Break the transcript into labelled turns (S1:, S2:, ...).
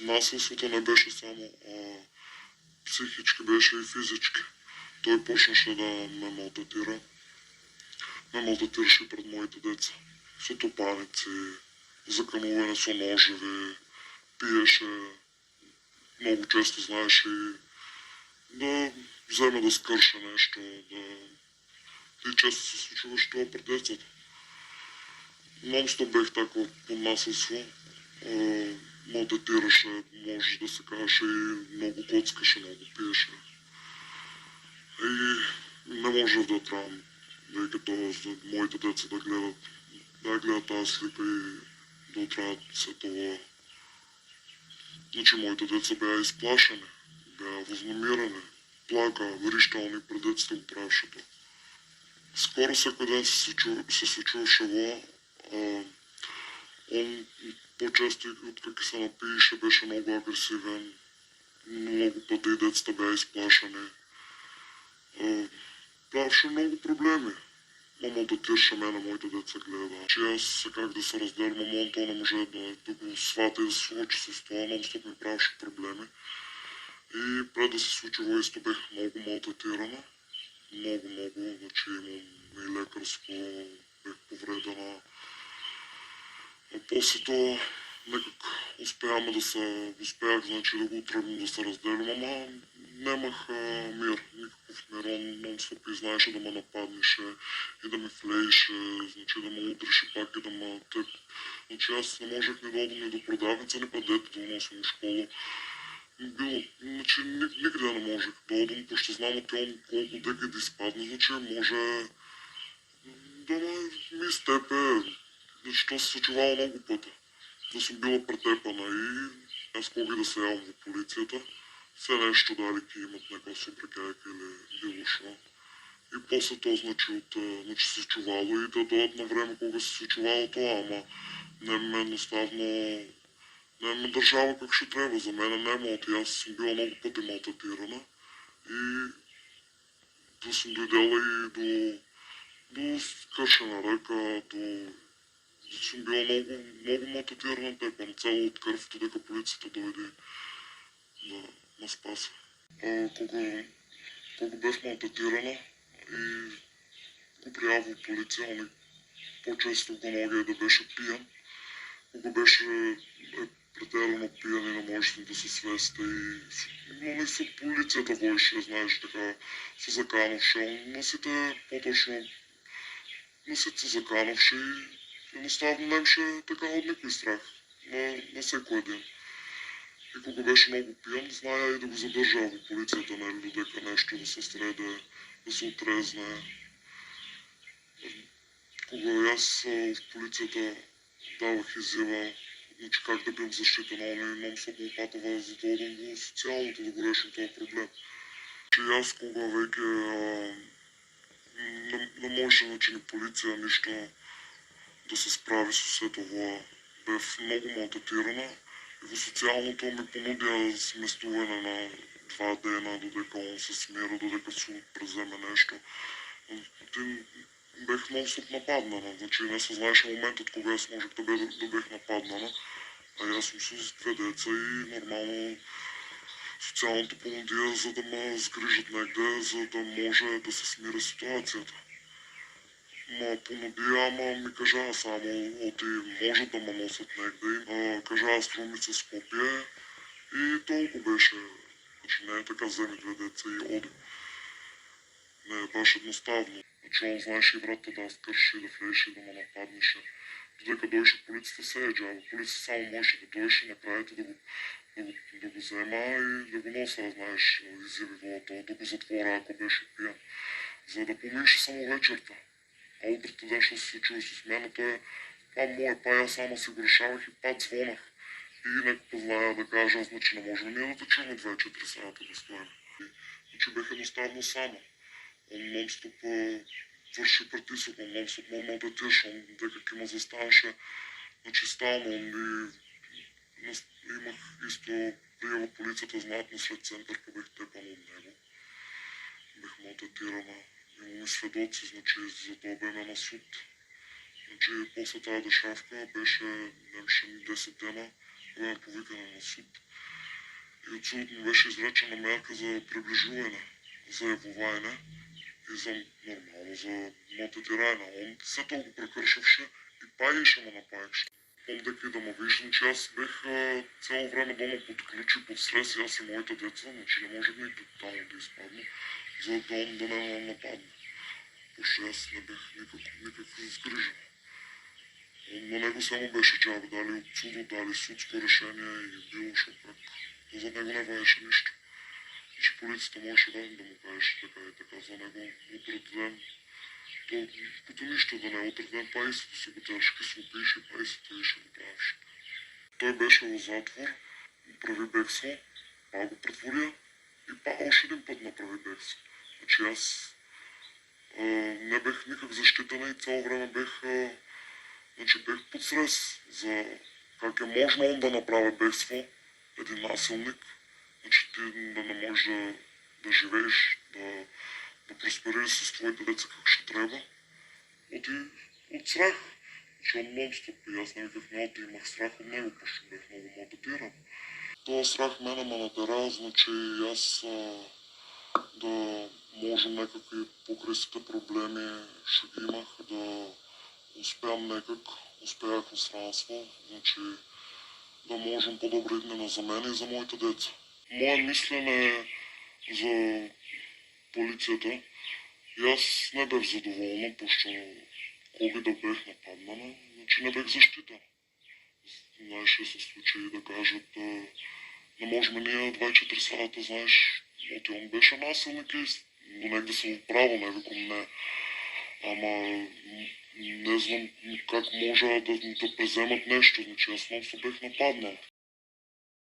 S1: насилството не беше само психически, беше и физически. Той почнаше да ме малтретира. Ме малтретираше пред моите деца. С отопаници, закануване с ножеви, пиеше, много често знаеше и да вземе да скърша нещо, и често се случваше това пред децата. Нон-стоп бех такова под насилство. Малтретираше, може да се каже, и много коцкаше, много пиеше. И не можех да трябвам, тъй като моите деца да гледат тази слика и да отравят след това. Значи моите деца бяха изплашени, бяха възнамирани, плака, врищални пред децата го правеше това. Скоро всеки ден се случваше това. Он по-често, откаки се напиеше, беше много агресивен. Много пъти децата бяха изплашени. Правеше много проблеми. Мамо да тирша мене, моите деца гледа. Че аз как да се разделя, мамо, то не може да го свата и да се случи с това. Non-стоп ми правеше проблеми. И пред да се случи войсто бех много малтретирана. Много, значи имам и лекарско, бех повредена. После това некак успях, значи да го тръгна да се разделим, ама нямах мир, никакъв мир. Он non-стоп и знаеше да ме нападнеше и да ме влееше, значи да ме удреше пак и да ме тъп. Значи аз не можех ни да отдам ни до продавница, ни път дете да носим в школа. Значи никъде не можех да отдам, пощо знам от он колко дека да изпадне, значи може да ми изтепе. Значи то се случвало много пъти. Да съм била претепана и аз мога да се явам в полицията. Все нещо дали ки имат някаква събрекайка или било шо. И после то значи се чувало и да дойдат на време кога се чувало това, ама не ме едноставно не ме държава как ще трябва. За мен не е и аз съм била много пъти малтретирана и да съм дойдела и до скършена ръка, съм била много малтретирана тепа, цяло от кръвта, дека полицията дойде да ме спаси. Кога бех малтретирана и го приявал полиция, ами по-често го ноги да беше пиян. Кога беше претерано пиян и не можеше да се свести но и с полицията водеше, знаеш, така се закановше. Насите по-точно насите се закановше и едноставно немше така от никой страх на всеки един. И кога беше много пиян, зная и да го задържа в полицията, нали, додека нещо да се стреде, да се отрезне. Кога аз в полицията давах изява, значи как да бим защита на оня и non-стоп му патава, за да отдам го социалното да го решим този проблем. Че аз кога веќе не можеше, значи, ни полиция нищо да се справи с все това. Бев много малтретирана и в социалното ми понудя сместуване на 2 дена, додека он се смира, додека суд преземе нещо. Бех non-стоп нападнана, значи не се знаеше моментът кога аз можех да бех нападнана. А аз съм с 2 деца и нормално социалното понудия, за да ме сгрижат негде, за да може да се смира ситуацията. Ма понудия, ама ми кажа само, оти може да ме носят негде. Кажа струмица с Скопие и толкова беше. Значи не е така, вземи 2 деца и оди. Не е баш едноставно. Значи он знаеше и врата да скърши, да влезеше, да ме нападнеше. Додека дойше полицията се е джава. Полицията само можеше да дойше, направите да го взема и да го носа, знаеш, изяви волата, да го затворя, ако беше пиян. За да помише само вечерта. А утрата ден ще се случило с мен, това мое, аз само се грешавах и пак звонах. И нека зная да кажа, значи не можем ние да чуем 2-4 сата да стоим. Значи бех едноставно само. Он non-стоп върши притисък, он non-стоп ме малтретираше, он дека ме застанеше, значи стално имах исто приела полицията знатно след център, бех тепан от него. Бех малтретирана. Имаме сведоци, значи за да беме на суд. Значи после тази дешавка беше, немше 10 дена, ще бъдем повикани на суд. И от съдът ми беше изречена мярка за приближуване, за явовайне и за нормално, за мотетирайна. Он след това го прекършваше и пай ще ме напаекше. Помдек и да ме виждам, че аз бех цяло време дома под ключи, под стрес и аз и моите деца, значи не може никой тотално да изпадне, за да он да не нападне. Защото аз не бех никак сгрижен. На него само беше джаба, дали от съда, дали судско решение и било шопрак. То за него не ваеше нищо. Че полицията можеше да му кажеше така и така за него утре ден. То като нищо да не утре ден паисото си го тежки се опише паисото и ще го правиш. Той беше в затвор, прави бегство, па го претворя и па още един път направи бегство. Значи аз не бех никак защитена и цяло време бех под стрес за как е можно он да направи бегство, един насилник, значи ти да не можеш да живееш, да просперираш с твоите деца как ще трябва. От страх, че он монстър и аз никак няма да имах страх от него, защото бех много мотивиран. Това страх мене ме натера, значи и аз да можем някакви покрай проблеми ще ги имах, да успеям успеях в странство, значи да можем по-добре дни за мен и за моите деца. Мое мислене за полицията и аз не бех задоволна, защото коли да бех нападнана, значи не бех защита. Знаеш, ще се случи да кажат, не можем ние 24 сата, знаеш, он беше насилник и до негде съм отправо, не викам не. Ама не знам как може да преземат нещо, значи аз много се бех нападнал.